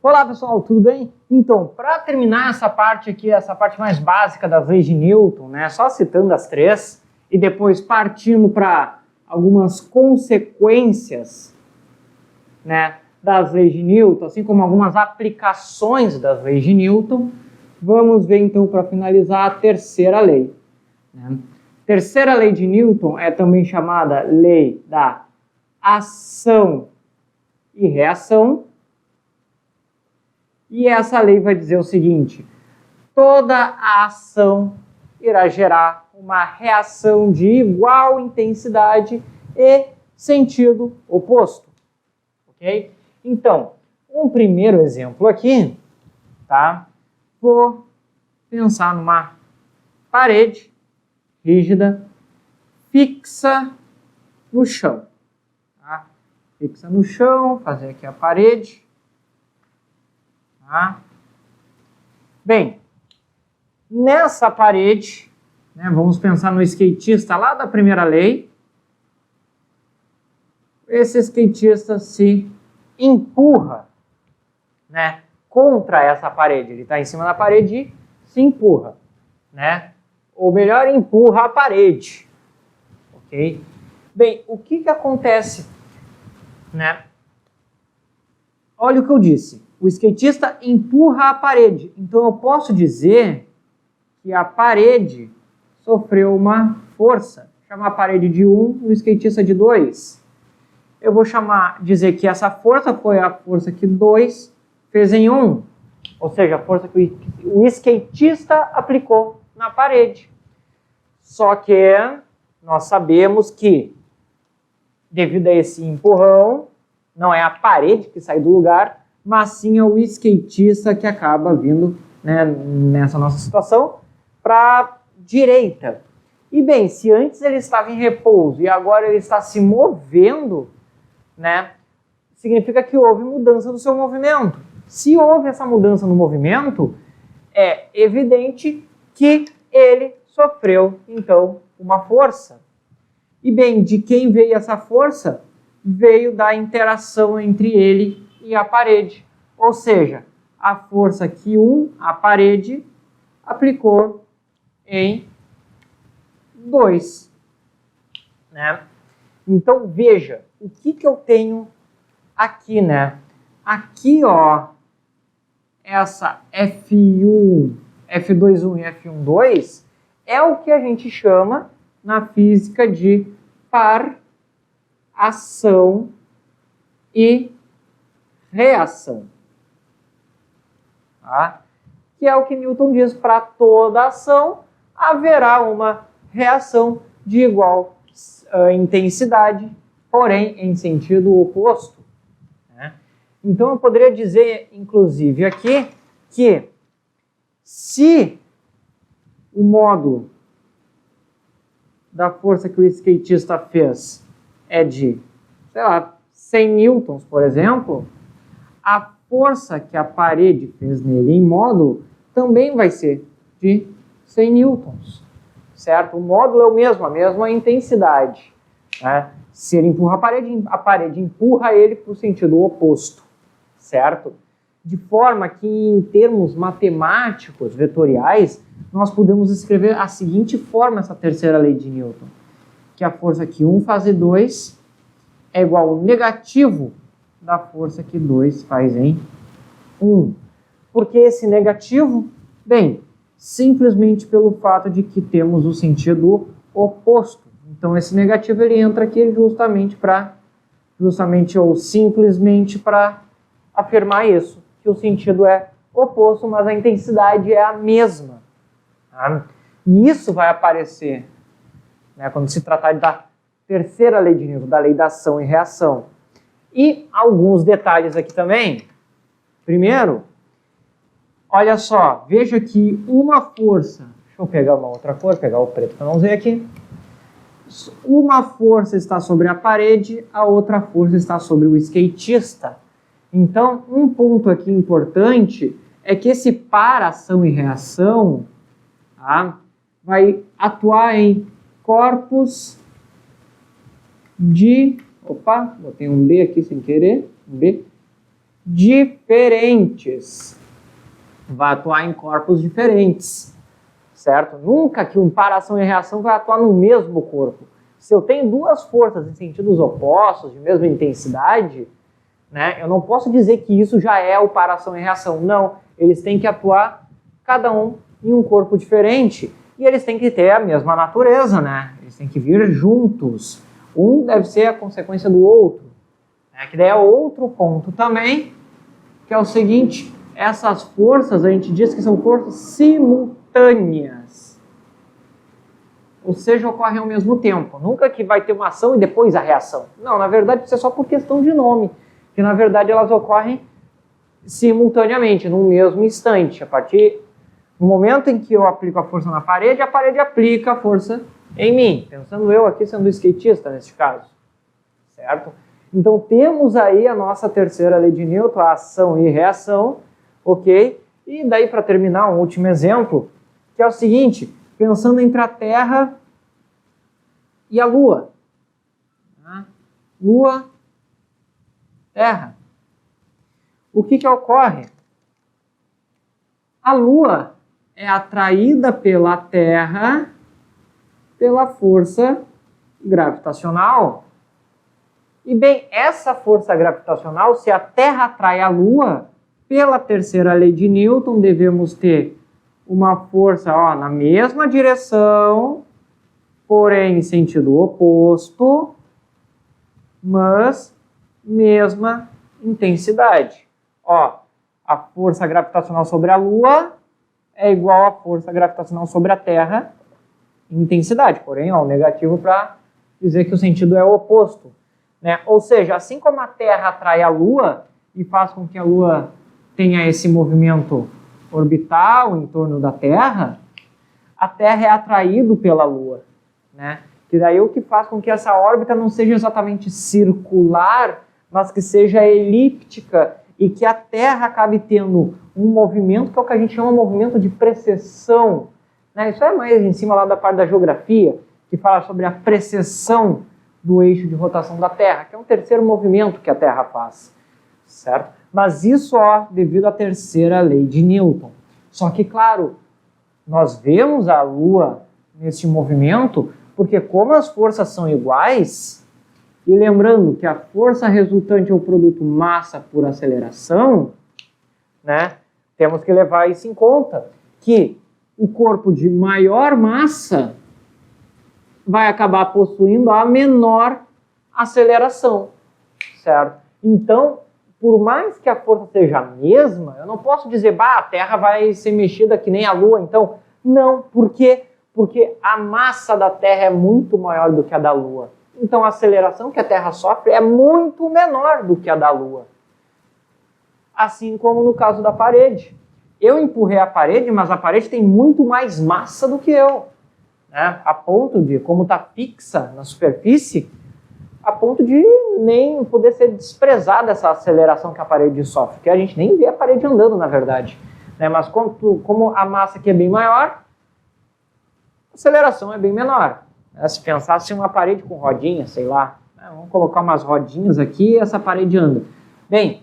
Olá pessoal, tudo bem? Então, para terminar essa parte aqui, essa parte mais básica das leis de Newton, né, só citando as três e depois partindo para algumas consequências, né, das leis de Newton, assim como algumas aplicações das leis de Newton, vamos ver então para finalizar a terceira lei. Né? Terceira lei de Newton é também chamada lei da ação e reação. E essa lei vai dizer o seguinte: toda a ação irá gerar uma reação de igual intensidade e sentido oposto. Ok? Então, um primeiro exemplo aqui, tá? Vou pensar numa parede rígida fixa no chão. Tá? Fixa no chão, fazer aqui a parede. Tá? Bem, nessa parede, né, vamos pensar no skatista lá da primeira lei. Esse skatista se empurra, né, contra essa parede. Ele está em cima da parede e se empurra, né? Ou melhor, empurra a parede. Ok? Bem, o que acontece, né? Olha o que eu disse. O skatista empurra a parede. Então eu posso dizer que a parede sofreu uma força. Chamar a parede de 1, o skatista de 2. Eu vou dizer que essa força foi a força que 2 fez em 1. Ou seja, a força que o skatista aplicou na parede. Só que nós sabemos que, devido a esse empurrão, não é a parede que sai do lugar, mas sim é o skatista que acaba vindo, né, nessa nossa situação para a direita. E bem, se antes ele estava em repouso e agora ele está se movendo, né, significa que houve mudança do seu movimento. Se houve essa mudança no movimento, é evidente que ele sofreu, então, uma força. E bem, de quem veio essa força? Veio da interação entre ele e a parede. Ou seja, a força que a parede, aplicou em 2. Né? Então, veja, o que eu tenho aqui, né? Aqui, ó, essa F1, F2.1 e F1.2 é o que a gente chama na física de par, ação e reação. Tá? Que é o que Newton diz: para toda ação haverá uma reação de igual intensidade, porém em sentido oposto. Né? Então eu poderia dizer, inclusive aqui, que se o módulo da força que o skatista fez é de, sei lá, 100 newtons, por exemplo, a força que a parede fez nele em módulo também vai ser de 100 newtons, certo? O módulo é o mesmo, a mesma intensidade. Né? Se ele empurra a parede empurra ele para o sentido oposto, certo? De forma que, em termos matemáticos, vetoriais, nós podemos escrever a seguinte forma essa terceira lei de Newton, que a força que 1 faz em 2 é igual ao negativo da força que 2 faz em 1. Por que esse negativo? Bem, simplesmente pelo fato de que temos o sentido oposto. Então esse negativo ele entra aqui justamente ou simplesmente para afirmar isso, que o sentido é oposto, mas a intensidade é a mesma. Tá? E isso vai aparecer, né, quando se tratar da terceira lei de Newton, da lei da ação e reação. E alguns detalhes aqui também. Primeiro, olha só, veja que uma força, deixa eu pegar uma outra cor, pegar o preto para não ver aqui. Uma força está sobre a parede, a outra força está sobre o skatista. Então, um ponto aqui importante é que esse par ação e reação, tá, vai atuar em corpos de... Opa, botei um B aqui sem querer. Um B. diferentes. Vai atuar em corpos diferentes, certo? Nunca que para ação e reação vai atuar no mesmo corpo. Se eu tenho duas forças em sentidos opostos, de mesma intensidade, né, eu não posso dizer que isso já é o para ação e reação. Não, eles têm que atuar cada um em um corpo diferente e eles têm que ter a mesma natureza, né? Eles têm que vir juntos. Um deve ser a consequência do outro. Né? Que daí é outro ponto também, que é o seguinte: essas forças a gente diz que são forças simultâneas. Ou seja, ocorrem ao mesmo tempo. Nunca que vai ter uma ação e depois a reação. Não, na verdade isso é só por questão de nome. Que na verdade elas ocorrem simultaneamente, no mesmo instante. A partir do momento em que eu aplico a força na parede, a parede aplica a força em mim. Pensando eu aqui sendo skatista neste caso. Certo? Então temos aí a nossa terceira lei de Newton, a ação e reação. Ok? E daí para terminar um último exemplo, que é o seguinte: pensando entre a Terra e a Lua. Lua, Terra. O que ocorre? A Lua é atraída pela Terra pela força gravitacional. E bem, essa força gravitacional, se a Terra atrai a Lua, pela terceira lei de Newton, devemos ter uma força na mesma direção, porém em sentido oposto, mas mesma intensidade. A força gravitacional sobre a Lua é igual à força gravitacional sobre a Terra em intensidade, porém, o negativo para dizer que o sentido é o oposto. Né? Ou seja, assim como a Terra atrai a Lua e faz com que a Lua tenha esse movimento orbital em torno da Terra, a Terra é atraída pela Lua, né? Que daí o que faz com que essa órbita não seja exatamente circular, mas que seja elíptica e que a Terra acabe tendo um movimento que é o que a gente chama de movimento de precessão. Né? Isso é mais em cima lá da parte da geografia, que fala sobre a precessão do eixo de rotação da Terra, que é um terceiro movimento que a Terra faz, certo? Mas isso devido à terceira lei de Newton. Só que, claro, nós vemos a Lua nesse movimento porque como as forças são iguais, e lembrando que a força resultante é o produto massa por aceleração, né, temos que levar isso em conta, que o corpo de maior massa vai acabar possuindo a menor aceleração, certo? Então, por mais que a força seja a mesma, eu não posso dizer, a Terra vai ser mexida que nem a Lua, então, não, por quê? Porque a massa da Terra é muito maior do que a da Lua. Então, a aceleração que a Terra sofre é muito menor do que a da Lua. Assim como no caso da parede. Eu empurrei a parede, mas a parede tem muito mais massa do que eu. Né? A ponto de, como está fixa na superfície, a ponto de nem poder ser desprezada essa aceleração que a parede sofre, porque a gente nem vê a parede andando, na verdade. Né? Mas como a massa aqui é bem maior, a aceleração é bem menor. Né? Se pensasse em uma parede com rodinhas, sei lá, né? Vamos colocar umas rodinhas aqui e essa parede anda. Bem,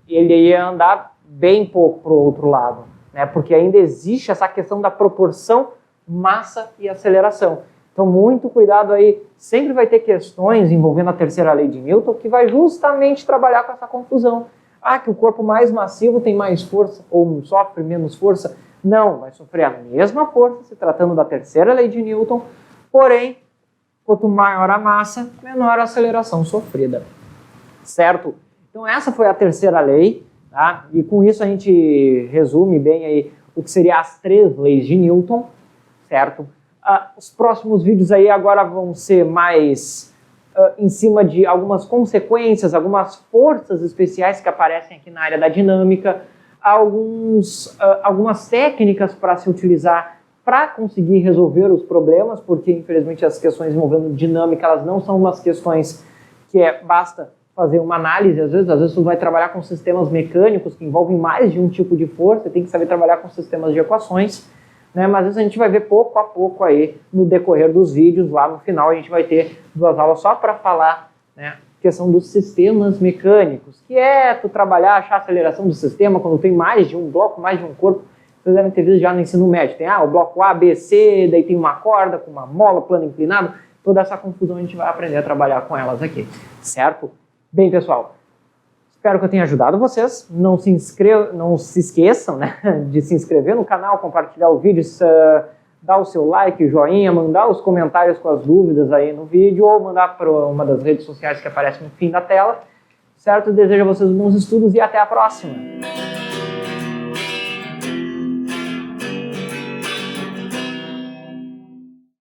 ele ia andar bem pouco para o outro lado, né? Porque ainda existe essa questão da proporção massa e aceleração. Então, muito cuidado aí. Sempre vai ter questões envolvendo a terceira lei de Newton que vai justamente trabalhar com essa confusão. Que o corpo mais massivo tem mais força ou sofre menos força. Não, vai sofrer a mesma força se tratando da terceira lei de Newton, porém, quanto maior a massa, menor a aceleração sofrida. Certo? Então, essa foi a terceira lei, tá? E com isso a gente resume bem aí o que seriam as três leis de Newton, certo? Os próximos vídeos aí agora vão ser mais em cima de algumas consequências, algumas forças especiais que aparecem aqui na área da dinâmica, algumas técnicas para se utilizar para conseguir resolver os problemas, porque infelizmente as questões envolvendo dinâmica, elas não são umas questões que basta fazer uma análise, às vezes tu vai trabalhar com sistemas mecânicos que envolvem mais de um tipo de força, tem que saber trabalhar com sistemas de equações, né? Mas isso a gente vai ver pouco a pouco aí no decorrer dos vídeos. Lá no final a gente vai ter 2 aulas só para falar, né, questão dos sistemas mecânicos, que é tu trabalhar, achar a aceleração do sistema quando tem mais de um bloco, mais de um corpo. Vocês devem ter visto já no ensino médio. Tem o bloco A, B, C, daí tem uma corda com uma mola, plano inclinado. Toda essa confusão a gente vai aprender a trabalhar com elas aqui, certo? Bem, pessoal, espero que eu tenha ajudado vocês. Não se esqueçam, né, de se inscrever no canal, compartilhar o vídeo, dar o seu like, joinha, mandar os comentários com as dúvidas aí no vídeo ou mandar para uma das redes sociais que aparece no fim da tela, certo? Desejo a vocês bons estudos e até a próxima!